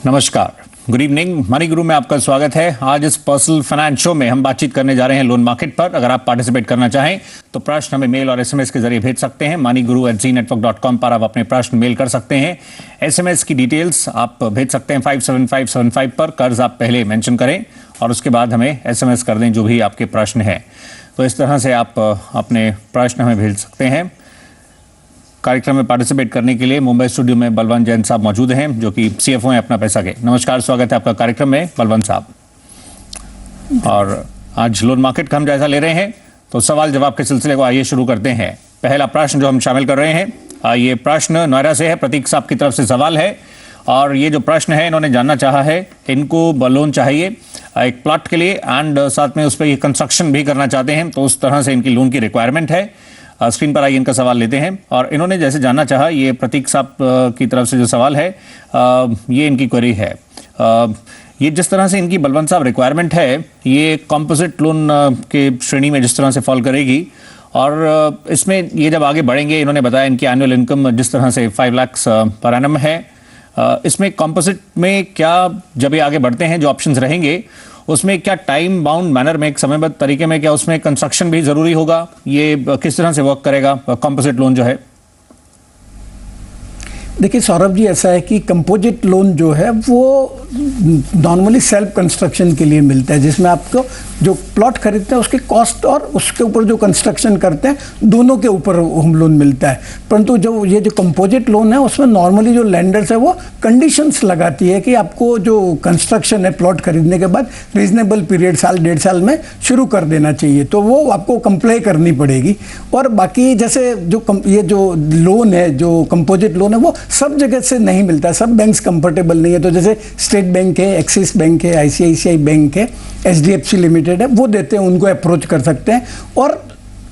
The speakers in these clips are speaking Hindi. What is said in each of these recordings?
नमस्कार, गुड इवनिंग। मनी गुरु में आपका स्वागत है। आज इस पर्सनल फाइनेंस शो में हम बातचीत करने जा रहे हैं लोन मार्केट पर। अगर आप पार्टिसिपेट करना चाहें तो प्रश्न हमें मेल और एसएमएस के जरिए भेज सकते हैं। moneyguru@zenetwork.com पर आप अपने प्रश्न मेल कर सकते हैं। एसएमएस की डिटेल्स आप भेज सकते हैं 57575 पर। कर्ज आप पहले मेंशन करें और उसके बाद हमें एसएमएस कर दें जो भी आपके प्रश्न हैं। तो इस तरह से आप अपने प्रश्न हमें भेज सकते हैं। कार्यक्रम में पार्टिसिपेट करने के लिए मुंबई स्टूडियो में बलवंत जैन साहब मौजूद हैं जो कि सीएफओ हैं अपना पैसा के। नमस्कार, स्वागत है आपका कार्यक्रम में बलवंत साहब। और आज लोन मार्केट का हम जायजा ले रहे हैं, तो सवाल जवाब के सिलसिले को आइए शुरू करते हैं। पहला प्रश्न जो हम शामिल कर रहे हैं ये प्रश्न नोएडा से है। प्रतीक साहब की तरफ से सवाल है और ये जो प्रश्न है इन्होंने जानना चाहा है, इनको लोन चाहिए एक प्लॉट के लिए एंड साथ में उस पर ये कंस्ट्रक्शन भी करना चाहते हैं, तो उस तरह से इनकी लोन की रिक्वायरमेंट है। स्क्रीन पर आइए इनका सवाल लेते हैं। और इन्होंने जैसे जानना चाहा, ये प्रतीक साहब की तरफ से जो सवाल है ये इनकी क्वेरी है। ये जिस तरह से इनकी बलवंत साहब रिक्वायरमेंट है ये कंपोजिट लोन के श्रेणी में जिस तरह से फॉल करेगी और इसमें ये जब आगे बढ़ेंगे, इन्होंने बताया इनकी एनुअल इनकम जिस तरह से 5 लाख पर एनम है। इसमें कंपोजिट में क्या जब ये आगे बढ़ते हैं जो ऑप्शंस रहेंगे उसमें क्या टाइम बाउंड मैनर में एक समयबद्ध तरीके में क्या उसमें कंस्ट्रक्शन भी जरूरी होगा? ये किस तरह से वर्क करेगा कंपोजिट लोन जो है? देखिए सौरभ जी, ऐसा है कि कंपोजिट लोन जो है वो नॉर्मली सेल्फ कंस्ट्रक्शन के लिए मिलता है, जिसमें आपको जो प्लॉट खरीदते हैं उसके कॉस्ट और उसके ऊपर जो कंस्ट्रक्शन करते हैं दोनों के ऊपर होम लोन मिलता है। परंतु जो ये जो कंपोजिट लोन है उसमें नॉर्मली जो लेंडर्स है वो कंडीशंस लगाती है कि आपको जो कंस्ट्रक्शन है प्लॉट खरीदने के बाद रीजनेबल पीरियड, साल 1.5 साल में शुरू कर देना चाहिए, तो वो आपको कंप्लाई करनी पड़ेगी। और बाकी जैसे ये जो लोन है, जो कंपोजिट लोन है, वो सब जगह से नहीं मिलता है, सब बैंक्स कंफर्टेबल नहीं है। तो जैसे स्टेट बैंक है, एक्सिस बैंक है, आईसीआईसीआई बैंक है, एचडीएफसी लिमिटेड है, वो देते हैं, उनको अप्रोच कर सकते हैं। और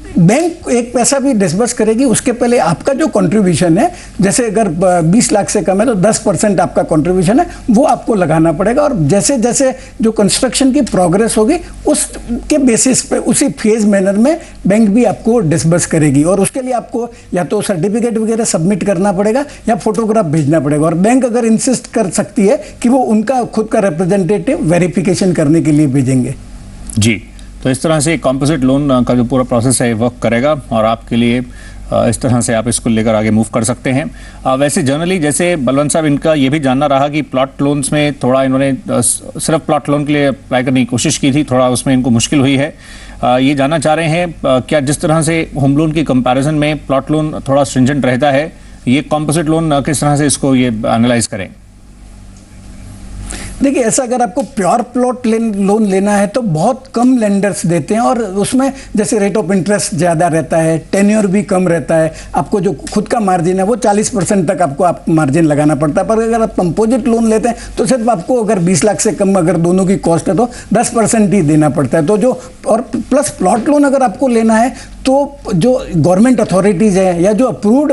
बैंक एक पैसा भी डिसबर्स करेगी उसके पहले आपका जो कंट्रीब्यूशन है, जैसे अगर 20 लाख से कम है तो 10% आपका कंट्रीब्यूशन है वो आपको लगाना पड़ेगा। और जैसे जैसे जो कंस्ट्रक्शन की प्रोग्रेस होगी उसके बेसिस पे उसी फेज मैनर में बैंक भी आपको डिसबर्स करेगी। और उसके लिए आपको या तो सर्टिफिकेट वगैरह सबमिट करना पड़ेगा या फोटोग्राफ भेजना पड़ेगा। और बैंक अगर इंसिस्ट कर सकती है कि वो उनका खुद का रिप्रेजेंटेटिव वेरिफिकेशन करने के लिए भेजेंगे। जी, तो इस तरह से कंपोजिट लोन का जो पूरा प्रोसेस है वर्क करेगा और आपके लिए इस तरह से आप इसको लेकर आगे मूव कर सकते हैं। वैसे जनरली जैसे बलवंत साहब, इनका ये भी जानना रहा कि प्लॉट लोन्स में थोड़ा इन्होंने सिर्फ प्लॉट लोन के लिए अप्लाई करने की कोशिश की थी, थोड़ा उसमें इनको मुश्किल हुई है। ये जानना चाह रहे हैं क्या जिस तरह से होम लोन की कंपैरिजन में प्लॉट लोन थोड़ा स्ट्रिंजेंट रहता है, ये कंपोजिट लोन किस तरह से इसको ये एनालाइज करें? देखिए, ऐसा अगर आपको प्योर प्लॉट लोन लेना है तो बहुत कम लेंडर्स देते हैं और उसमें जैसे रेट ऑफ इंटरेस्ट ज़्यादा रहता है, टेन्योर भी कम रहता है, आपको जो खुद का मार्जिन है वो 40% तक आपको मार्जिन लगाना पड़ता है। पर अगर आप कंपोजिट लोन लेते हैं तो सिर्फ आपको अगर 20 लाख से कम अगर दोनों की कॉस्ट है तो 10% ही देना पड़ता है। तो जो और प्लस प्लॉट लोन अगर आपको लेना है तो जो गवर्नमेंट अथॉरिटीज़ है या जो अप्रूव्ड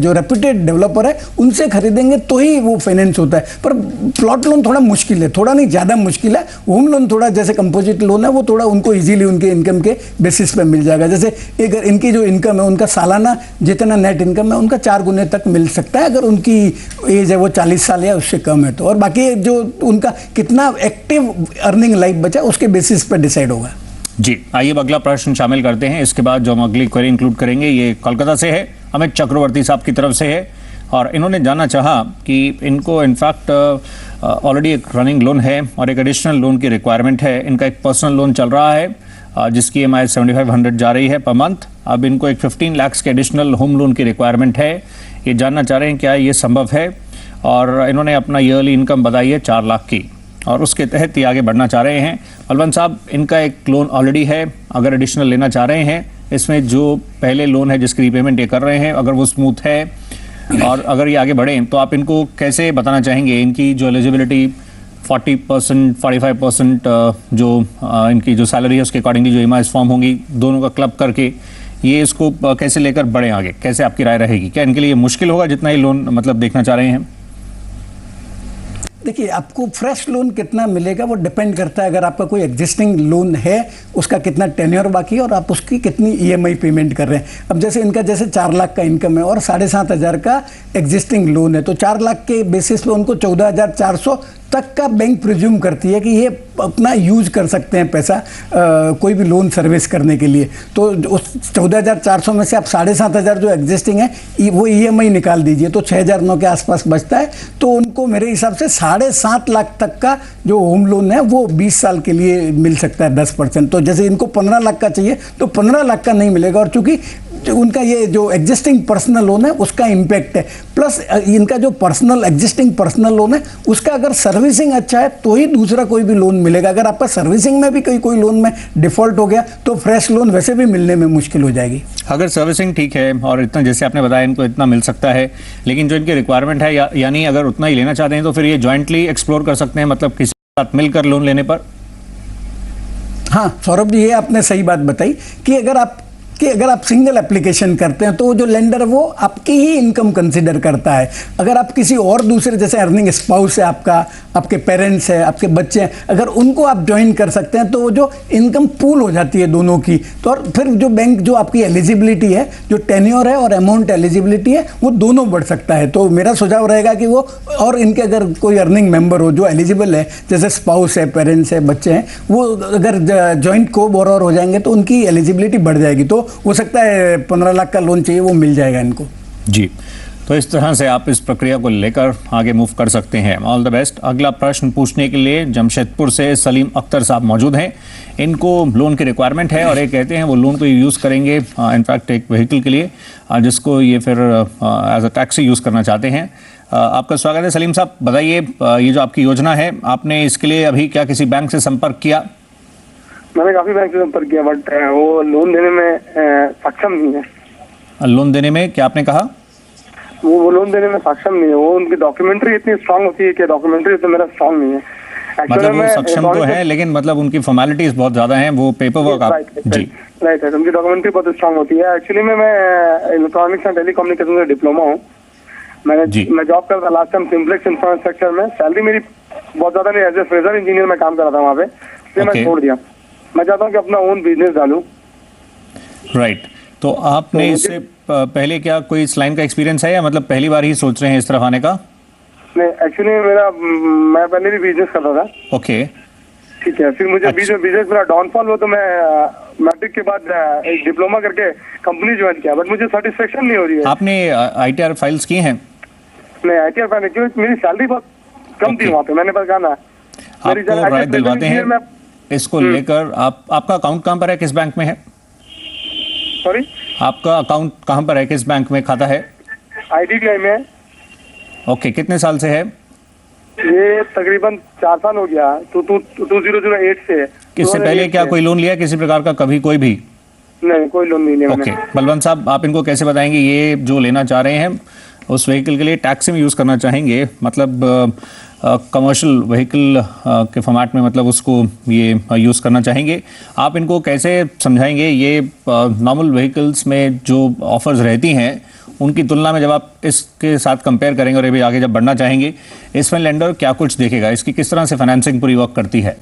जो रेप्यूटेड डेवलपर है उनसे खरीदेंगे तो ही वो फाइनेंस होता है। पर प्लॉट लोन थोड़ा मुश्किल है, थोड़ा नहीं ज़्यादा मुश्किल है। होम लोन थोड़ा जैसे कंपोजिट लोन है वो थोड़ा उनको इजीली उनके इनकम के बेसिस पे मिल जाएगा। जैसे अगर इनकी जो इनकम है उनका सालाना जितना नेट इनकम है उनका 4 गुने तक मिल सकता है अगर उनकी एज है वो 40 साल या उससे कम है तो। और बाकी जो उनका कितना एक्टिव अर्निंग लाइफ बचा उसके बेसिस पर डिसाइड होगा। जी, आइए अब अगला प्रश्न शामिल करते हैं। इसके बाद जो हम अगली क्वेरी इंक्लूड करेंगे ये कोलकाता से है, अमित चक्रवर्ती साहब की तरफ से है। और इन्होंने जानना चाहा कि इनको इनफैक्ट ऑलरेडी एक रनिंग लोन है और एक एडिशनल लोन की रिक्वायरमेंट है। इनका एक पर्सनल लोन चल रहा है जिसकी EMI 7500 जा रही है पर मंथ। अब इनको एक 15 लाख के एडिशनल होम लोन की रिक्वायरमेंट है। ये जानना चाह रहे हैं क्या ये संभव है, और इन्होंने अपना ईयरली इनकम बताई है 4 लाख की और उसके तहत ये आगे बढ़ना चाह रहे हैं। बलवंत साहब, इनका एक लोन ऑलरेडी है, अगर एडिशनल लेना चाह रहे हैं इसमें जो पहले लोन है जिसकी रीपेमेंट ये कर रहे हैं अगर वो स्मूथ है और अगर ये आगे बढ़ें तो आप इनको कैसे बताना चाहेंगे इनकी जो एलिजिबिलिटी 40%, 45% जो इनकी जो सैलरी है उसके अकॉर्डिंगली जो EMIs फॉर्म होंगी दोनों का क्लब करके ये इसको कैसे लेकर बढ़ें आगे, कैसे आपकी राय रहेगी? क्या इनके लिए मुश्किल होगा जितना ये लोन मतलब देखना चाह रहे हैं? देखिए, आपको फ्रेश लोन कितना मिलेगा वो डिपेंड करता है, अगर आपका कोई एग्जिस्टिंग लोन है उसका कितना टेन्योर बाकी है और आप उसकी कितनी ईएमआई पेमेंट कर रहे हैं। अब जैसे इनका जैसे 4 लाख का इनकम है और 7,500 का एग्जिस्टिंग लोन है, तो 4 लाख के बेसिस पे उनको 14,400 तक का बैंक प्रिज्यूम करती है कि ये अपना यूज कर सकते हैं पैसा कोई भी लोन सर्विस करने के लिए। तो उस 14,400 में से आप 7,500 जो एग्जिस्टिंग है वो ईएमआई निकाल दीजिए तो 6,009 के आसपास बचता है। तो उनको मेरे हिसाब से 7.5 लाख तक का जो होम लोन है वो 20 साल के लिए मिल सकता है 10%। तो जैसे इनको 15 लाख का चाहिए तो 15 लाख का नहीं मिलेगा, और चूंकि उनका ये जो एग्जिस्टिंग पर्सनल लोन है उसका इम्पैक्ट है, प्लस इनका जो एग्जिस्टिंग पर्सनल लोन है उसका अगर सर्विसिंग अच्छा है तो ही दूसरा कोई भी लोन मिलेगा। अगर आपका सर्विसिंग में भी कोई लोन में डिफॉल्ट हो गया तो फ्रेश लोन वैसे भी मिलने में मुश्किल हो जाएगी। अगर सर्विसिंग ठीक है और इतना जैसे आपने बताया इनको इतना मिल सकता है, लेकिन जो इनकी रिक्वायरमेंट है यानी अगर उतना ही लेना चाहते हैं तो फिर ये जॉइंटली एक्सप्लोर कर सकते हैं, मतलब किसी के साथ मिलकर लोन लेने पर। हाँ सौरभ जी, ये आपने सही बात बताई कि अगर आप सिंगल एप्लीकेशन करते हैं तो जो लेंडर है वो आपकी ही इनकम कंसीडर करता है। अगर आप किसी और दूसरे जैसे अर्निंग स्पाउस है आपके पेरेंट्स है, आपके बच्चे हैं, अगर उनको आप ज्वाइन कर सकते हैं तो वो जो इनकम पूल हो जाती है दोनों की, तो और फिर जो बैंक जो आपकी एलिजिबिलिटी है, जो टेन्योर है और अमाउंट एलिजिबिलिटी है वो दोनों बढ़ सकता है। तो मेरा सुझाव रहेगा कि वो और इनके अगर कोई अर्निंग मेंबर हो जो एलिजिबल है, जैसे स्पाउस है, पेरेंट्स है, बच्चे हैं, वो अगर जॉइंट को बोरोवर हो जाएंगे तो उनकी एलिजिबिलिटी बढ़ जाएगी। तो हो सकता है 15 लाख का लोन चाहिए वो मिल जाएगा इनको। जी, तो इस तरह से आप इस प्रक्रिया को लेकर आगे मूव कर सकते हैं। All the best. अगला प्रश्न पूछने के लिए जमशेदपुर से सलीम अख्तर साहब मौजूद हैं। इनको लोन की रिक्वायरमेंट है और ये कहते हैं वो लोन को यूज़ करेंगे इनफैक्ट एक व्हीकल के लिए जिसको ये फिर एज अ टैक्सी यूज़ करना चाहते हैं। आपका स्वागत है सलीम साहब। बताइए, ये जो आपकी योजना है आपने इसके लिए अभी क्या किसी बैंक से संपर्क किया? मैंने काफी बैंक से संपर्क किया बट वो लोन देने में सक्षम नहीं है। लोन देने में क्या आपने कहा? वो लोन देने में सक्षम नहीं है। वो उनकी डॉक्यूमेंट्री इतनी स्ट्रांग होती है कि डॉक्यूमेंट्री तो मेरा स्ट्रांग नहीं है। मतलब वो सक्षम तो है लेकिन मतलब उनकी फॉर्मेलिटीज बहुत ज्यादा हैं, वो पेपर वर्क आप जी राइट है, उनकी डॉक्यूमेंट्री बहुत स्ट्रांग होती है। एक्चुअली मैं इलेक्ट्रॉनिक्स एंड टेलीकम्युनिकेशन में डिप्लोमा हूँ। मैं जॉब करता लास्ट टाइम सिंप्लेक्स इंफ्रास्ट्रक्चर में। सैलरी मेरी बहुत ज्यादा नहीं, एज ए फ्रेजर इंजीनियर में काम कर रहा था वहाँ पे, इसलिए मैं छोड़ दिया। मैं चाहता हूँ कि अपना ओन बिजनेस डालूं। राइट, तो आपने इससे पहले क्या कोई इस लाइन का एक्सपीरियंस है या मतलब पहली बार ही सोच रहे हैं इस तरफ आने का? नहीं, एक्चुअली मैं पहले भी बिजनेस करता था। ओके, ठीक है। फिर मुझे बिजनेस मेरा डाउनफॉल हुआ तो मैं मैट्रिक के बाद एक डिप्लोमा करके कंपनी ज्वाइन किया, बट मुझे सेटिस्फेक्शन नहीं हो रही है। आपने आईटीआर फाइल्स की हैं? नहीं, आईटीआर फाइल क्योंकि मेरी सैलरी बहुत कम थी वहाँ पे। मैंने बस कहा ना आपको राय दिलवाते हैं इसको लेकर। आपका अकाउंट कहाँ पर है, किस बैंक में है? सॉरी, आपका अकाउंट कहाँ पर है, किस बैंक में खाता है? IDBI में। ओके, कितने साल से है? ये तकरीबन 4 साल हो गया। 2008 से। इससे पहले क्या कोई लोन लिया किसी प्रकार का कभी? कोई भी नहीं, कोई लोन नहीं लिया। ओके, बलवंत साहब आप इनको कैसे बताएंगे ये जो लेना चाह रहे हैं उस व्हीकल के लिए टैक्सी में यूज़ करना चाहेंगे, मतलब कमर्शियल व्हीकल के फॉर्मेट में, मतलब उसको ये यूज़ करना चाहेंगे। आप इनको कैसे समझाएंगे ये नॉर्मल व्हीकल्स में जो ऑफर्स रहती हैं उनकी तुलना में जब आप इसके साथ कंपेयर करेंगे और ये भी आगे जब बढ़ना चाहेंगे, इसमें लेंडर क्या कुछ देखेगा, इसकी किस तरह से फाइनेंसिंग पूरी वर्क करती है?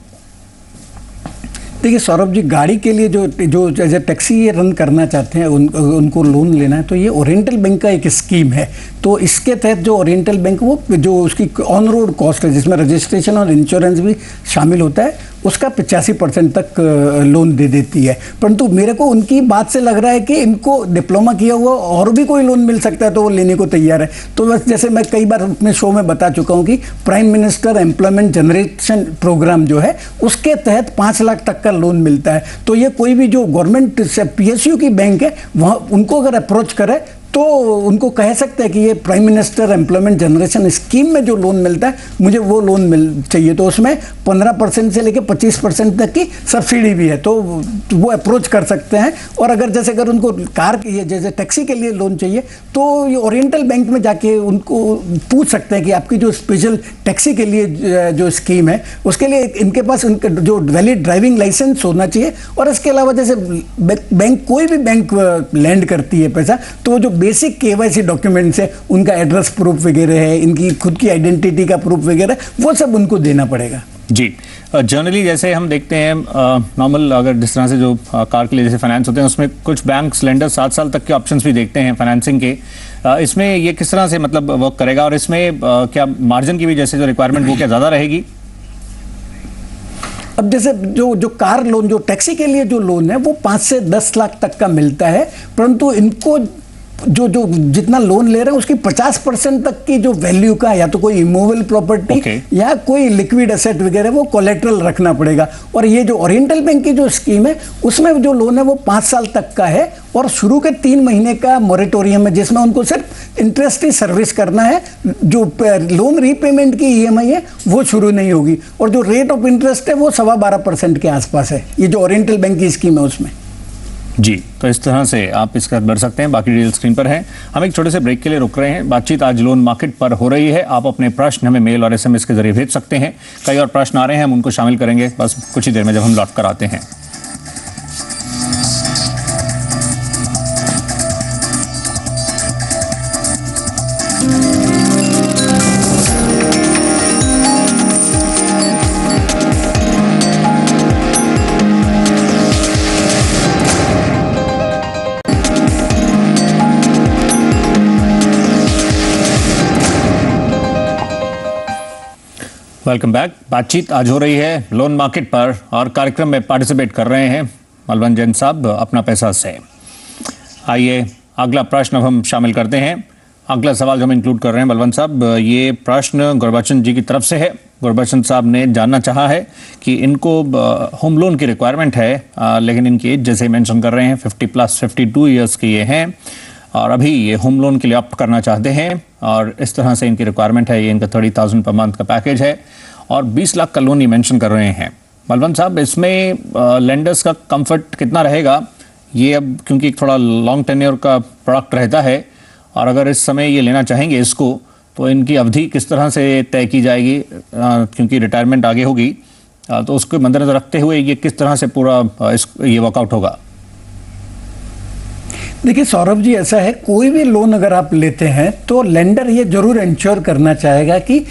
देखिए सौरभ जी, गाड़ी के लिए जो जैसे टैक्सी ये रन करना चाहते हैं उनको लोन लेना है तो ये ओरिएंटल बैंक का एक स्कीम है। तो इसके तहत जो ओरिएंटल बैंक वो जो उसकी ऑन रोड कॉस्ट है जिसमें रजिस्ट्रेशन और इंश्योरेंस भी शामिल होता है उसका 85% तक लोन दे देती है। परंतु मेरे को उनकी बात से लग रहा है कि इनको डिप्लोमा किया हुआ और भी कोई लोन मिल सकता है तो वो लेने को तैयार है। तो बस जैसे मैं कई बार अपने शो में बता चुका हूँ कि prime minister employment generation programme जो है उसके तहत 5 लाख तक का लोन मिलता है। तो ये कोई भी जो गवर्नमेंट से PSU की बैंक है वहाँ उनको अगर अप्रोच करे तो उनको कह सकते हैं कि ये prime minister employment generation scheme में जो लोन मिलता है मुझे वो लोन मिल चाहिए। तो उसमें 15% से लेकर 25% तक की सब्सिडी भी है, तो वो अप्रोच कर सकते हैं। और अगर उनको कार के जैसे टैक्सी के लिए लोन चाहिए तो ये ओरिएंटल बैंक में जाके उनको पूछ सकते हैं कि आपकी जो स्पेशल टैक्सी के लिए जो स्कीम है उसके लिए इनके पास उनका जो वैलिड ड्राइविंग लाइसेंस होना चाहिए। और इसके अलावा जैसे बैंक कोई भी बैंक लैंड करती है पैसा तो वो जो बेसिक केवाईसी डॉक्यूमेंट्स है, उनका एड्रेस प्रूफ वगैरह है, इनकी खुद की आइडेंटिटी का प्रूफ वगैरह, वो सब उनको देना पड़ेगा। जी, जनरली जैसे हम देखते हैं नॉर्मल अगर जिस तरह से जो कार के लिए जैसे फाइनेंस होते हैं उसमें कुछ बैंक्स लेंडर 7 साल तक के ऑप्शंस भी देखते हैं फाइनेंसिंग के। इसमें ये किस तरह से मतलब वर्क करेगा और इसमें क्या मार्जिन की भी जैसे जो रिक्वायरमेंट वो क्या ज़्यादा रहेगी? अब जैसे जो कार लोन, जो टैक्सी के लिए जो लोन है वो 5 से 10 लाख तक का मिलता है, परंतु इनको जो जितना लोन ले रहे हैं उसकी 50% तक की जो वैल्यू का या तो कोई इमूवेबल प्रॉपर्टी या कोई लिक्विड एसेट वगैरह वो कोलेट्रल रखना पड़ेगा। और ये जो ओरिएंटल बैंक की जो स्कीम है उसमें जो लोन है वो 5 साल तक का है और शुरू के 3 महीने का मोरेटोरियम है जिसमें उनको सिर्फ इंटरेस्ट ही सर्विस करना है। जो लोन रीपेमेंट की ईएमआई है वो शुरू नहीं होगी और जो रेट ऑफ इंटरेस्ट है वो 12.25% के आसपास है, ये जो ओरिएंटल बैंक की स्कीम है उसमें। जी, तो इस तरह से आप इसका बढ़ सकते हैं। बाकी डिटेल स्क्रीन पर है। हम एक छोटे से ब्रेक के लिए रुक रहे हैं। बातचीत आज लोन मार्केट पर हो रही है। आप अपने प्रश्न हमें मेल और एसएमएस के जरिए भेज सकते हैं। कई और प्रश्न आ रहे हैं, हम उनको शामिल करेंगे बस कुछ ही देर में जब हम लौट कर आते हैं। Welcome back. बातचीत आज हो रही है लोन मार्केट पर और कार्यक्रम में पार्टिसिपेट कर रहे हैं बलवंत जैन साहब अपना पैसा से। आइए अगला प्रश्न अब हम शामिल करते हैं। अगला सवाल जो हम इंक्लूड कर रहे हैं बलवंत साहब, ये प्रश्न गुरबचन जी की तरफ से है। गुरबचन साहब ने जानना चाहा है कि इनको होम लोन की रिक्वायरमेंट है, लेकिन इनकी एज जैसे मेंशन कर रहे हैं 50+ 52 ईयर्स की ये हैं और अभी ये होम लोन के लिए ऑप्ट करना चाहते हैं और इस तरह से इनकी रिक्वायरमेंट है। ये इनका 30,000 पर मंथ का पैकेज है और 20 लाख का लोन ये मेंशन कर रहे हैं। बलवंत साहब, इसमें लेंडर्स का कंफर्ट कितना रहेगा? ये अब क्योंकि एक थोड़ा लॉन्ग टेन्योर का प्रोडक्ट रहता है और अगर इस समय ये लेना चाहेंगे इसको तो इनकी अवधि किस तरह से तय की जाएगी, क्योंकि रिटायरमेंट आगे होगी, तो उसको मद्देनजर रखते हुए ये किस तरह से पूरा ये वर्कआउट होगा? देखिए सौरभ जी, ऐसा है कोई भी लोन अगर आप लेते हैं तो लेंडर ये जरूर इंश्योर करना चाहेगा कि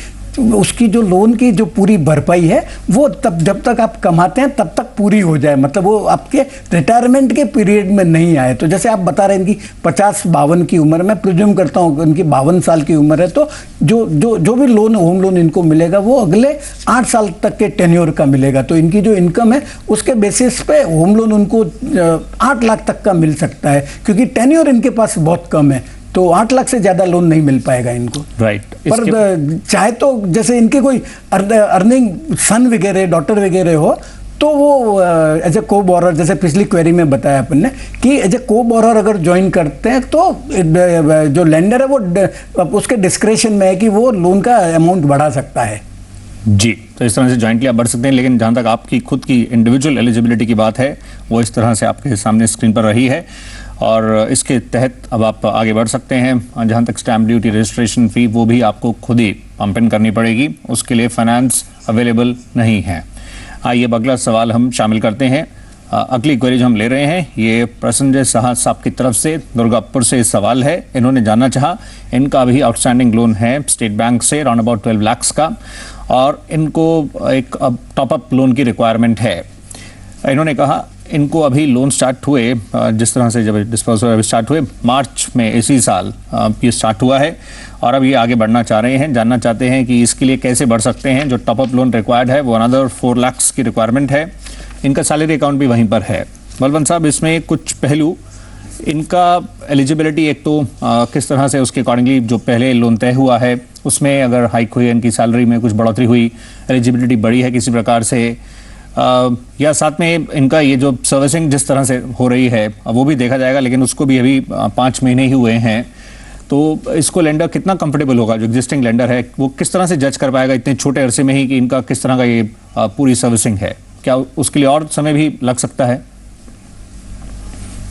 उसकी जो लोन की जो पूरी भरपाई है वो तब जब तक आप कमाते हैं तब तक पूरी हो जाए, मतलब वो आपके रिटायरमेंट के पीरियड में नहीं आए। तो जैसे आप बता रहे हैं इनकी 50-52 की उम्र, मैं प्रिज्यूम करता हूँ इनकी 52 साल की उम्र है, तो जो भी लोन होम लोन इनको मिलेगा वो अगले 8 साल तक के टेन्योर का मिलेगा। तो इनकी जो इनकम है उसके बेसिस पे होम लोन उनको 8 लाख तक का मिल सकता है, क्योंकि टेन्योर इनके पास बहुत कम है, तो 8 लाख से ज्यादा लोन नहीं मिल पाएगा इनको। राइट। पर चाहे तो जैसे इनके कोई अर्निंग सन वगैरह डॉटर वगैरह हो तो वो एज ए को बोरर, जैसे पिछली क्वेरी में बताया अपन ने कि एज ए को बोरर अगर ज्वाइन करते हैं तो जो लेंडर है वो उसके डिस्क्रेशन में है कि वो लोन का अमाउंट बढ़ा सकता है। जी, तो इस तरह से जॉइंटली आप बढ़ सकते हैं, लेकिन जहां तक आपकी खुद की इंडिविजुअल एलिजिबिलिटी की बात है वो इस तरह से आपके सामने स्क्रीन पर रही है और इसके तहत अब आप आगे बढ़ सकते हैं। जहां तक स्टैम्प ड्यूटी, रजिस्ट्रेशन फी, वो भी आपको खुद ही पंप इन करनी पड़ेगी, उसके लिए फाइनेंस अवेलेबल नहीं है। आइए अब अगला सवाल हम शामिल करते हैं। अगली क्वेरी जो हम ले रहे हैं ये प्रसन्नजय साहा साहब की तरफ से दुर्गापुर से सवाल है। इन्होंने जानना चाहा, इनका अभी आउटस्टैंडिंग लोन है स्टेट बैंक से अराउंड अबाउट 12 लाख का और इनको एक टॉपअप लोन की रिक्वायरमेंट है। इन्होंने कहा इनको अभी लोन स्टार्ट हुए, जिस तरह से जब डिस्पोजल स्टार्ट हुए मार्च में इसी साल ये स्टार्ट हुआ है और अब ये आगे बढ़ना चाह रहे हैं, जानना चाहते हैं कि इसके लिए कैसे बढ़ सकते हैं। जो टॉपअप लोन रिक्वायर्ड है वो अनदर 4 लाख की रिक्वायरमेंट है। इनका सैलरी अकाउंट भी वहीं पर है। बलवंत साहब, इसमें कुछ पहलू, इनका एलिजिबिलिटी एक तो किस तरह से उसके अकॉर्डिंगली जो पहले लोन तय हुआ है उसमें अगर हाइक हुई, इनकी सैलरी में कुछ बढ़ोतरी हुई, एलिजिबिलिटी बढ़ी है किसी प्रकार से, या साथ में इनका ये जो सर्विसिंग जिस तरह से हो रही है वो भी देखा जाएगा, लेकिन उसको भी अभी 5 महीने ही हुए हैं। तो इसको लेंडर कितना कंफर्टेबल होगा, जो एग्जिस्टिंग लेंडर है वो किस तरह से जज कर पाएगा इतने छोटे अरसे में ही कि इनका किस तरह का ये पूरी सर्विसिंग है? क्या उसके लिए और समय भी लग सकता है?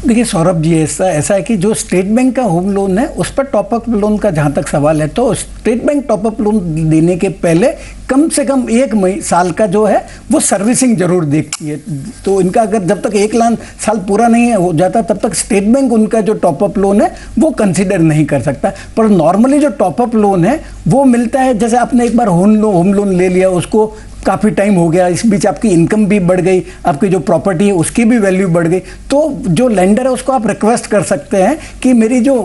देखिए सौरभ जी, ऐसा है कि जो स्टेट बैंक का होम लोन है उस पर टॉपअप लोन का जहाँ तक सवाल है, तो स्टेट बैंक टॉपअप लोन देने के पहले कम से कम 1 साल का जो है वो सर्विसिंग जरूर देखती है। तो इनका अगर जब तक 1 साल पूरा नहीं हो जाता तब तक स्टेट बैंक उनका जो टॉपअप लोन है वो कंसिडर नहीं कर सकता। पर नॉर्मली जो टॉपअप लोन है वो मिलता है, जैसे आपने एक बार होम लोन ले लिया, उसको काफ़ी टाइम हो गया, इस बीच आपकी इनकम भी बढ़ गई, आपकी जो प्रॉपर्टी है उसकी भी वैल्यू बढ़ गई, तो जो लेंडर है उसको आप रिक्वेस्ट कर सकते हैं कि मेरी जो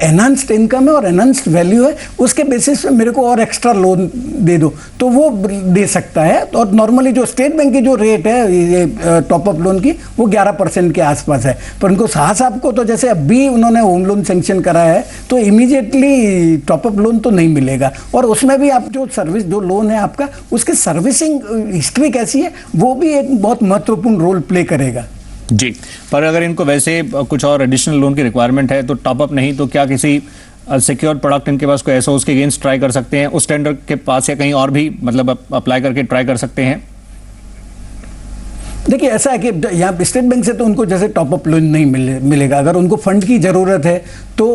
एनहांस्ड इनकम है और एनहांस्ड वैल्यू है उसके बेसिस पे मेरे को और एक्स्ट्रा लोन दे दो, तो वो दे सकता है। और नॉर्मली जो स्टेट बैंक की जो रेट है ये टॉपअप लोन की वो 11% के आसपास है। पर उनको शाह साहब को तो जैसे अभी उन्होंने होम लोन सेंक्शन करा है तो इमीडिएटली टॉपअप लोन तो नहीं मिलेगा, और उसमें भी आप जो लोन है आपका उसके सर्विसिंग हिस्ट्री कैसी है वो भी एक बहुत महत्वपूर्ण रोल प्ले करेगा। जी, पर अगर इनको वैसे कुछ और एडिशनल लोन की रिक्वायरमेंट है तो टॉपअप नहीं तो क्या किसी सिक्योर प्रोडक्ट इनके पास कोई ऐसा उसके अगेंस्ट ट्राई कर सकते हैं उस टेंडर के पास, या कहीं और भी मतलब अप्लाई करके ट्राई कर सकते हैं? देखिए ऐसा है कि यहाँ स्टेट बैंक से तो उनको जैसे टॉपअप लोन नहीं मिलेगा। अगर उनको फंड की ज़रूरत है तो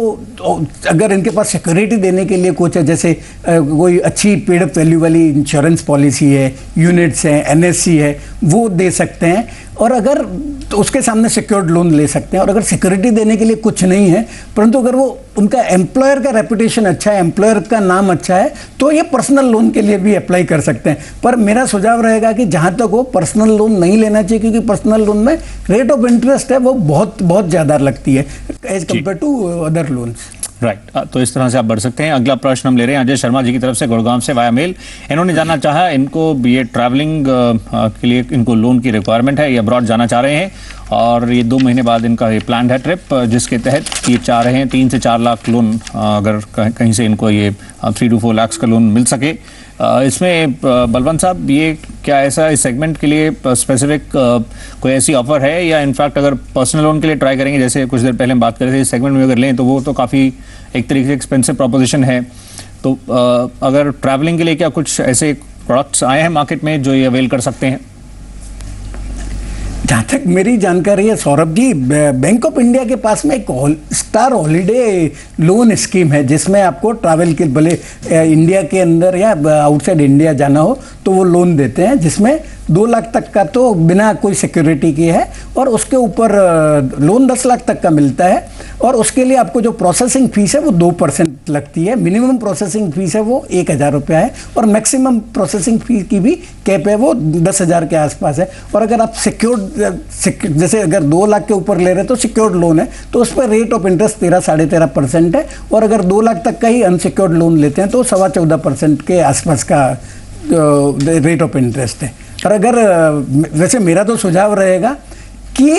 अगर इनके पास सिक्योरिटी देने के लिए कुछ है, जैसे कोई अच्छी पेड अप वैल्यू वाली इंश्योरेंस पॉलिसी है, यूनिट्स हैं, एनएससी है, वो दे सकते हैं, और अगर तो उसके सामने सिक्योर्ड लोन ले सकते हैं। और अगर सिक्योरिटी देने के लिए कुछ नहीं है परंतु अगर वो उनका एम्प्लॉयर का रेपुटेशन अच्छा है, एम्प्लॉयर का नाम अच्छा है, तो ये पर्सनल लोन के लिए भी अप्लाई कर सकते हैं। पर मेरा सुझाव रहेगा कि जहाँ तक वो पर्सनल लोन नहीं लेना चाहिए, क्योंकि पर्सनल लोन में रेट ऑफ इंटरेस्ट है वो बहुत बहुत ज़्यादा लगती है as compare to other loans. Right, तो इस तरह से आप बढ़ सकते हैं। अगला प्रश्न हम ले रहे हैं अजय शर्मा जी की तरफ से, गुड़गांव से, वाया मेल। इन्होंने जानना चाहा, इनको ये ट्रैवलिंग के लिए इनको लोन की रिक्वायरमेंट है, ये अब्रॉड जाना चाह रहे हैं और ये 2 महीने बाद इनका ये प्लान है ट्रिप, जिसके तहत ये चाह रहे हैं 3 से 4 लाख लोन, अगर कहीं से इनको ये 3 to 4 लाख का लोन मिल सके। इसमें बलवंत साहब, ये क्या ऐसा इस सेगमेंट के लिए स्पेसिफिक कोई ऐसी ऑफर है, या इनफैक्ट अगर पर्सनल लोन के लिए ट्राई करेंगे, जैसे कुछ देर पहले हम बात कर रहे थे, इस सेगमेंट में अगर लें तो वो तो काफ़ी एक तरीके से एक्सपेंसिव प्रोपोजिशन है, तो अगर ट्रैवलिंग के लिए क्या कुछ ऐसे प्रोडक्ट्स आए हैं मार्केट में जो ये अवेल कर सकते हैं? जहाँ तक मेरी जानकारी है Saurabh ji, bank of India के पास में एक स्टार हॉलीडे लोन स्कीम है जिसमें आपको ट्रैवल के भले इंडिया के अंदर या आउटसाइड इंडिया जाना हो तो वो लोन देते हैं, जिसमें 2 लाख तक का तो बिना कोई सिक्योरिटी के है, और उसके ऊपर लोन 10 लाख तक का मिलता है, और उसके लिए आपको जो प्रोसेसिंग फीस है वो 2% लगती है। मिनिमम प्रोसेसिंग फीस है वो 1,000 रुपया है, और मैक्सिमम प्रोसेसिंग फीस की भी कैप है वो 10,000 के आसपास है। और अगर आप जैसे अगर 2 लाख के ऊपर ले रहे हैं तो सिक्योर्ड लोन है, तो उस पर रेट ऑफ इंटरेस्ट 13-13.5% है, और अगर 2 लाख तक का ही अनसिक्योर्ड लोन लेते हैं तो 14.25% के आसपास का रेट ऑफ इंटरेस्ट है। और अगर वैसे मेरा तो सुझाव रहेगा कि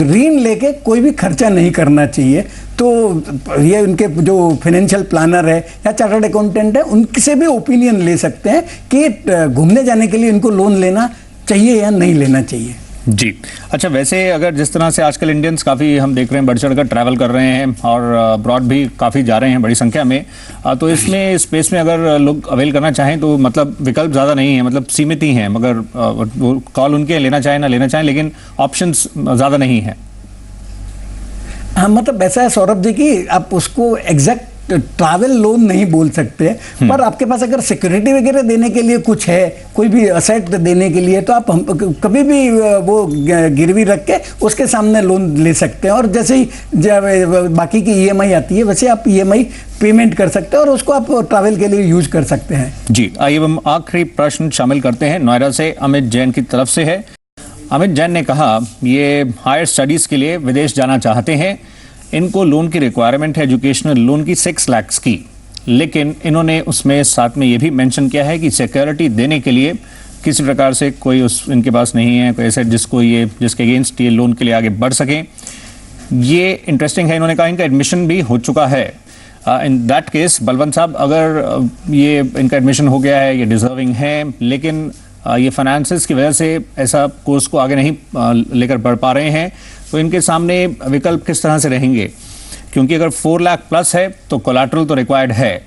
ऋण लेके कोई भी खर्चा नहीं करना चाहिए, तो ये उनके जो फाइनेंशियल प्लानर है या चार्टर्ड अकाउंटेंट है उनसे भी ओपिनियन ले सकते हैं कि घूमने जाने के लिए इनको लोन लेना चाहिए या नहीं लेना चाहिए। जी, अच्छा, वैसे अगर जिस तरह से आजकल इंडियंस काफ़ी हम देख रहे हैं बढ़ चढ़ कर ट्रैवल कर रहे हैं और अब्रॉड भी काफ़ी जा रहे हैं बड़ी संख्या में, तो इसमें स्पेस में अगर लोग अवेल करना चाहें तो मतलब विकल्प ज़्यादा नहीं है, मतलब सीमित ही हैं, मगर वो कॉल उनके लेना चाहें ना लेना चाहें, लेकिन ऑप्शंस ज़्यादा नहीं है। हाँ, मतलब ऐसा है सौरभ जी कि आप उसको एग्जैक्ट ट्रैवल लोन नहीं बोल सकते, पर आपके पास अगर सिक्योरिटी वगैरह देने के लिए कुछ है, कोई भी असेट देने के लिए, तो आप कभी भी वो गिरवी रख के उसके सामने लोन ले सकते हैं, और जैसे ही बाकी की ईएमआई आती है वैसे आप ईएमआई पेमेंट कर सकते हैं और उसको आप ट्रैवल के लिए यूज कर सकते हैं। जी, आइए हम आखिरी प्रश्न शामिल करते हैं, नोएडा से अमित जैन की तरफ से है। अमित जैन ने कहा ये हायर स्टडीज के लिए विदेश जाना चाहते हैं, इनको लोन की रिक्वायरमेंट है एजुकेशनल लोन की 6 लाख की, लेकिन इन्होंने उसमें साथ में ये भी मेंशन किया है कि सिक्योरिटी देने के लिए किसी प्रकार से कोई इनके पास नहीं है, कोई एसेट जिसके अगेंस्ट ये लोन के लिए आगे बढ़ सकें। ये इंटरेस्टिंग है। इन्होंने कहा इनका एडमिशन भी हो चुका है। इन दैट केस बलवंत साहब, अगर ये इनका एडमिशन हो गया है, ये डिजर्विंग है, लेकिन ये फाइनेंसेस की वजह से ऐसा कोर्स को आगे नहीं लेकर बढ़ पा रहे हैं, तो इनके सामने विकल्प किस तरह से रहेंगे? क्योंकि अगर 4 लाख प्लस है तो कोलैटरल तो रिक्वायर्ड है,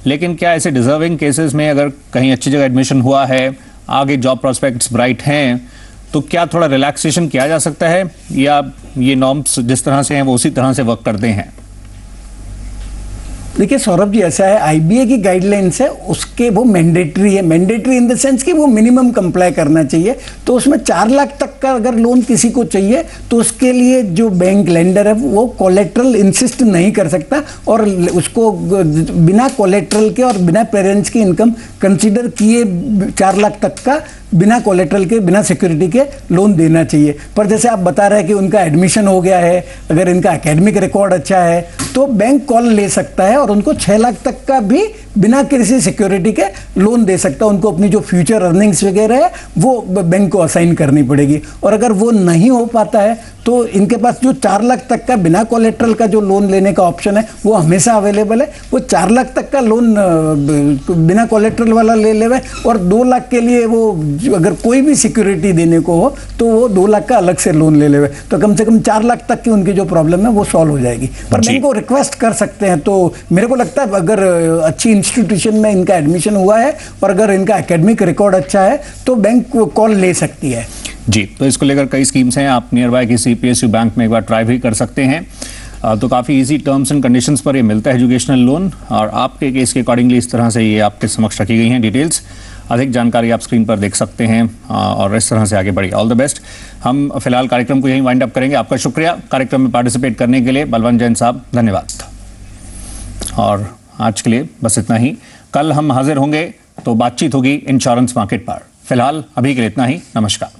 लेकिन क्या ऐसे डिजर्विंग केसेस में अगर कहीं अच्छी जगह एडमिशन हुआ है, आगे जॉब प्रोस्पेक्ट्स ब्राइट हैं, तो क्या थोड़ा रिलैक्सेशन किया जा सकता है या ये नॉर्म्स जिस तरह से हैं वो उसी तरह से वर्क करते हैं? देखिए सौरभ जी, ऐसा है, आईबीए की गाइडलाइंस है, उसके वो मैंडेटरी है। मैंडेटरी इन द सेंस कि वो मिनिमम कंप्लाई करना चाहिए। तो उसमें 4 लाख तक का अगर लोन किसी को चाहिए तो उसके लिए जो बैंक लेंडर है वो कोलेट्रल इंसिस्ट नहीं कर सकता और उसको बिना कोलेट्रल के और बिना पेरेंट्स की इनकम कंसीडर किए 4 लाख तक का बिना कोलेट्रल के, बिना सिक्योरिटी के लोन देना चाहिए। पर जैसे आप बता रहे हैं कि उनका एडमिशन हो गया है, अगर इनका एकेडमिक रिकॉर्ड अच्छा है तो बैंक कॉल ले सकता है और उनको 6 लाख तक का भी बिना किसी सिक्योरिटी के लोन दे सकता है। उनको अपनी जो फ्यूचर अर्निंग्स वगैरह है वो बैंक को असाइन करनी पड़ेगी। और अगर वो नहीं हो पाता है तो इनके पास जो 4 लाख तक का बिना कोलेट्रल का जो लोन लेने का ऑप्शन है वो हमेशा अवेलेबल है। वो 4 लाख तक का लोन बिना कोलेट्रल वाला ले लेवे और 2 लाख के लिए वो अगर कोई भी सिक्योरिटी देने को हो तो वो 2 लाख का अलग से लोन ले लेवे, तो कम से कम 4 लाख तक की उनकी जो प्रॉब्लम है वो सॉल्व हो जाएगी। पर बैंक को रिक्वेस्ट कर सकते हैं। तो मेरे को लगता है अगर अच्छी इंस्टीट्यूशन में इनका एडमिशन हुआ है और अगर इनका एकेडमिक रिकॉर्ड अच्छा है तो बैंक कॉल ले सकती है। जी, तो इसको लेकर कई स्कीम्स हैं। आप नियर बाय किसी पीएसयू बैंक में एक बार ट्राई भी कर सकते हैं। तो काफ़ी इजी टर्म्स एंड कंडीशंस पर ये मिलता है एजुकेशनल लोन, और आपके केस के अकॉर्डिंगली इस तरह से ये आपके समक्ष रखी गई हैं डिटेल्स। अधिक जानकारी आप स्क्रीन पर देख सकते हैं और इस तरह से आगे बढ़िए। All the best. हम फिलहाल कार्यक्रम को यहीं वाइंड अप करेंगे। आपका शुक्रिया कार्यक्रम में पार्टिसिपेट करने के लिए बलवंत जैन साहब, धन्यवाद। और आज के लिए बस इतना ही। कल हम हाजिर होंगे तो बातचीत होगी इंश्योरेंस मार्केट पर। फिलहाल अभी के लिए इतना ही। नमस्कार।